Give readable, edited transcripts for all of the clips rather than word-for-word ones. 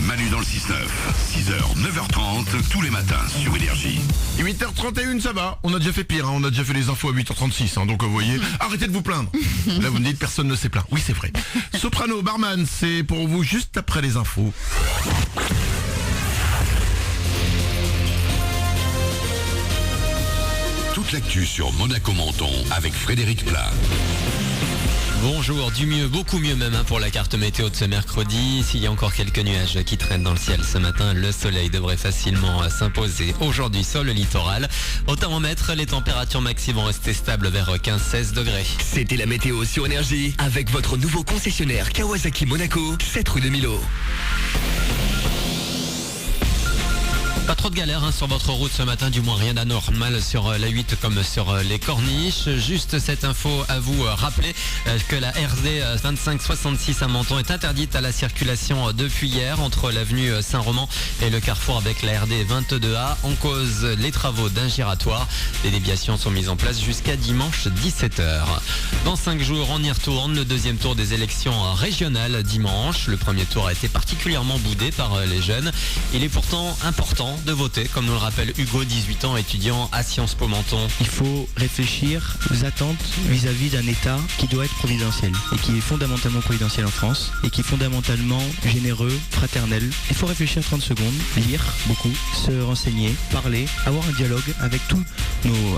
Manu dans le 6-9. 6h, 9h30, tous les matins sur Énergie. 8h31, ça va. On a déjà fait pire, hein. On a déjà fait les infos à 8h36, hein. Donc vous voyez, arrêtez de vous plaindre. Là vous me dites personne ne s'est plaint. Oui, c'est vrai. Soprano, barman, c'est pour vous juste après les infos. Toute l'actu sur Monaco-Menton avec Frédéric Plat. Bonjour, du mieux, beaucoup mieux même pour la carte météo de ce mercredi. S'il y a encore quelques nuages qui traînent dans le ciel ce matin, le soleil devrait facilement s'imposer aujourd'hui sur le littoral. Au thermomètre, les températures maximales vont rester stables vers 15-16 degrés. C'était la météo sur Énergie avec votre nouveau concessionnaire Kawasaki Monaco, 7 rue de Milo. Pas trop de galères sur votre route ce matin, du moins rien d'anormal sur la 8 comme sur les corniches. Juste cette info à vous rappeler que la RD 2566 à Menton est interdite à la circulation depuis hier entre l'avenue Saint-Roman et le carrefour avec la RD 22A. En cause, les travaux d'un giratoire. Les déviations sont mises en place jusqu'à dimanche 17h. Dans 5 jours, on y retourne. Le deuxième tour des élections régionales dimanche. Le premier tour a été particulièrement boudé par les jeunes. Il est pourtant important de voter, comme nous le rappelle Hugo, 18 ans, étudiant à Sciences Po Menton. Il faut réfléchir aux attentes vis-à-vis d'un État qui doit être providentiel et qui est fondamentalement providentiel en France et qui est fondamentalement généreux, fraternel. Il faut réfléchir 30 secondes, lire beaucoup, se renseigner, parler, avoir un dialogue avec tous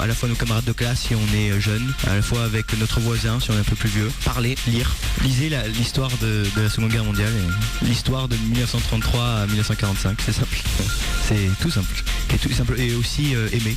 à la fois nos camarades de classe si on est jeune, à la fois avec notre voisin si on est un peu plus vieux. Parler, lire, lisez l'histoire de la Seconde Guerre mondiale et l'histoire de 1933 à 1945, c'est simple. C'est tout simple. Et aussi aimer.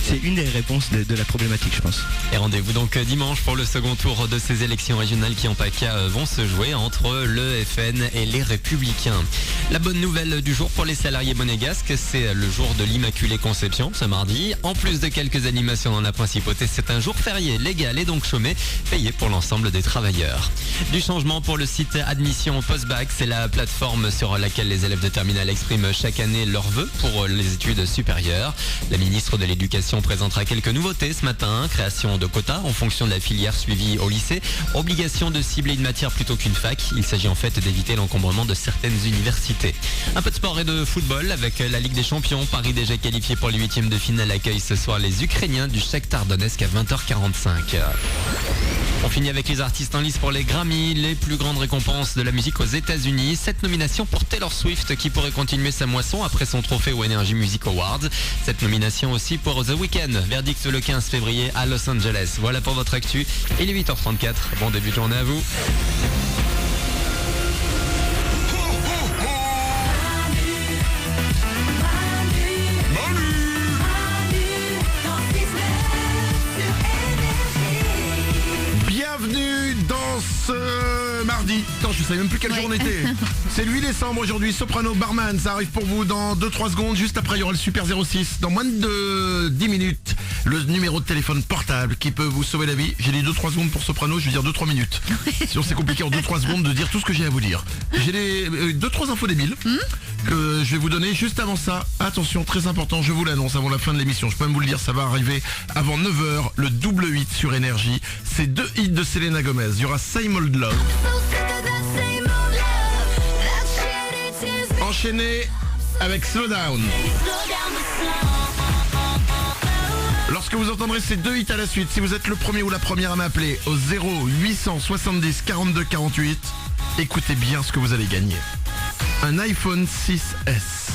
C'est une des réponses de la problématique, je pense. Et rendez-vous donc dimanche pour le second tour de ces élections régionales qui en PACA vont se jouer entre le FN et les Républicains. La bonne nouvelle du jour pour les salariés monégasques, c'est le jour de l'Immaculée Conception, ce mardi. En plus de quelques animations dans la principauté, c'est un jour férié légal et donc chômé, payé pour l'ensemble des travailleurs. Du changement pour le site Admission Post-Bac, c'est la plateforme sur laquelle les élèves de terminale expriment chaque année leurs vœux pour les études supérieures. La ministre de l'Éducation présentera quelques nouveautés ce matin. Création de quotas en fonction de la filière suivie au lycée. Obligation de cibler une matière plutôt qu'une fac. Il s'agit en fait d'éviter l'encombrement de certaines universités. Un peu de sport et de football avec la Ligue des Champions. Paris déjà qualifié pour les 8e de finale accueille ce soir les Ukrainiens du Shakhtar Donetsk à 20h45. On finit avec les artistes en lice pour les Grammy, les plus grandes récompenses de la musique aux États-Unis. 7 nominations pour Taylor Swift qui pourrait continuer sa moisson après son trophée aux Energy Music Awards. Cette nomination aussi pour The Weeknd, verdict le 15 février à Los Angeles. Voilà pour votre actu. Il est 8h34. Bon début de journée à vous. Bienvenue dans ce mardi. Attends, je savais même plus quel jour on était. C'est le 8 décembre aujourd'hui. Soprano, barman, ça arrive pour vous dans 2-3 secondes. Juste après, il y aura le Super 06. Dans moins de 10 minutes, le numéro de téléphone portable qui peut vous sauver la vie. J'ai dit 2-3 secondes pour Soprano, je vais dire 2-3 minutes. Sinon, c'est compliqué en 2-3 secondes de dire tout ce que j'ai à vous dire. J'ai les 2-3 infos débiles que je vais vous donner juste avant ça. Attention, très important, je vous l'annonce avant la fin de l'émission. Je peux même vous le dire, ça va arriver avant 9h, le double 8 sur Énergie. C'est 2 hits de Selena Gomez. Il y aura Same Old Love. Enchaîné avec Slow Down. Lorsque vous entendrez ces 2 hits à la suite, si vous êtes le premier ou la première à m'appeler au 0870 42 48, écoutez bien ce que vous allez gagner. Un iPhone 6S,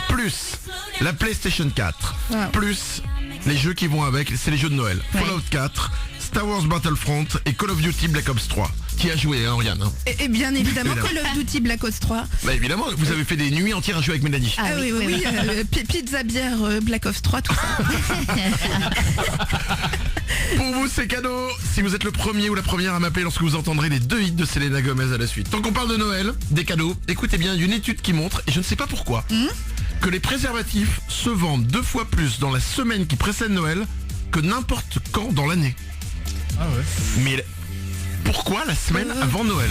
plus la PlayStation 4, plus les jeux qui vont avec, c'est les jeux de Noël. Fallout 4, Star Wars Battlefront et Call of Duty Black Ops 3. Qui a joué, hein, Oriane, hein. Et bien évidemment Call of Duty Black Ops 3. Bah évidemment, vous avez fait des nuits entières à jouer avec Mélanie. Ah oui. Pizza, bière, Black Ops 3, tout ça. Pour vous, c'est cadeau. Si vous êtes le premier ou la première à m'appeler lorsque vous entendrez les 2 hits de Selena Gomez à la suite. Tant qu'on parle de Noël, des cadeaux, écoutez bien, il y a une étude qui montre, et je ne sais pas pourquoi, que les préservatifs se vendent 2 fois plus dans la semaine qui précède Noël que n'importe quand dans l'année. Ah ouais. Mais pourquoi la semaine avant Noël?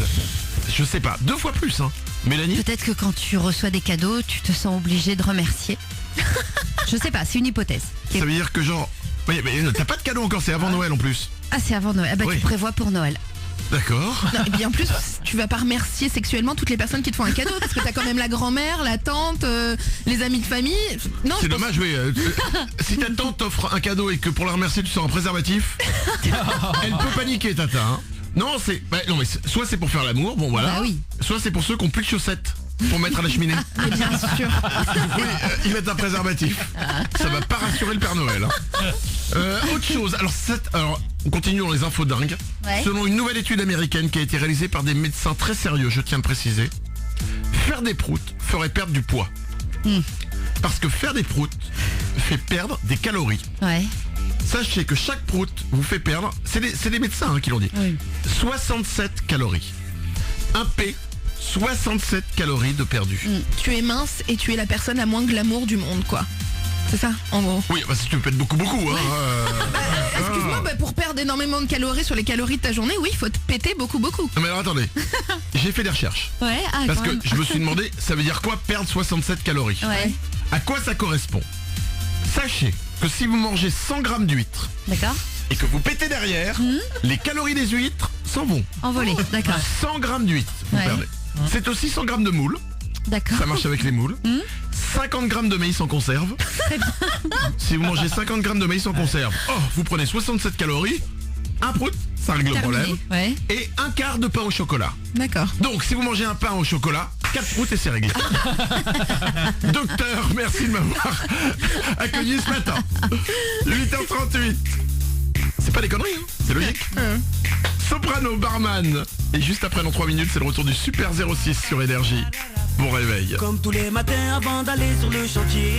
Je sais pas, 2 fois plus, hein. Mélanie? Peut-être que quand tu reçois des cadeaux, tu te sens obligé de remercier. Je sais pas, c'est une hypothèse. Ça veut dire que genre... Oui, mais t'as pas de cadeau encore, c'est avant Noël en plus. Ah, c'est avant Noël. Ah bah Oui. tu prévois pour Noël. D'accord. Non, et bien en plus, tu vas pas remercier sexuellement toutes les personnes qui te font un cadeau, parce que t'as quand même la grand-mère, la tante, les amis de famille. Non, C'est dommage, oui. Si ta tante t'offre un cadeau et que pour la remercier tu sors un préservatif, elle peut paniquer, tata. Hein. Non, non, mais soit c'est pour faire l'amour, bon voilà. Bah oui. Soit c'est pour ceux qui ont plus de chaussettes pour mettre à la cheminée. Et bien sûr. Oui, ils mettent un préservatif. Ça va pas rassurer le Père Noël. Hein. Autre chose, alors on continue dans les infos dingues. Ouais. Selon une nouvelle étude américaine qui a été réalisée par des médecins très sérieux, je tiens à le préciser, faire des proutes ferait perdre du poids. Parce que faire des proutes fait perdre des calories. Ouais. Sachez que chaque proute vous fait perdre, c'est des médecins qui l'ont dit, Oui. 67 calories. Un P, 67 calories de perdu. Tu es mince et tu es la personne la moins glamour du monde, quoi. C'est ça, en gros. Oui, bah si tu pètes beaucoup. Hein, Excuse-moi, pour perdre énormément de calories sur les calories de ta journée, oui, il faut te péter beaucoup. Non, mais alors attendez, j'ai fait des recherches. Ouais, Parce quand que même. je me suis demandé, ça veut dire quoi perdre 67 calories? Ouais. À quoi ça correspond? Sachez que si vous mangez 100 grammes d'huîtres D'accord. et que vous pétez derrière, les calories des huîtres s'en vont. Envolé. D'accord. 100 grammes d'huîtres, vous Ouais. perdez. C'est aussi 100 grammes de moules, D'accord. ça marche avec les moules. 50 grammes de maïs en conserve. Si vous mangez 50 grammes de maïs en conserve, vous prenez 67 calories, un prout, ça règle le Terminé. problème, Ouais. et un quart de pain au chocolat. D'accord. Donc si vous mangez un pain au chocolat, 4 proutes et c'est réglé. Docteur, merci de m'avoir accueilli ce matin. 8h38. C'est pas des conneries, hein, c'est logique. Soprano, barman. Et juste après, dans 3 minutes, c'est le retour du Super 06 sur Énergie. Bon réveil. Comme tous les matins avant d'aller sur le chantier.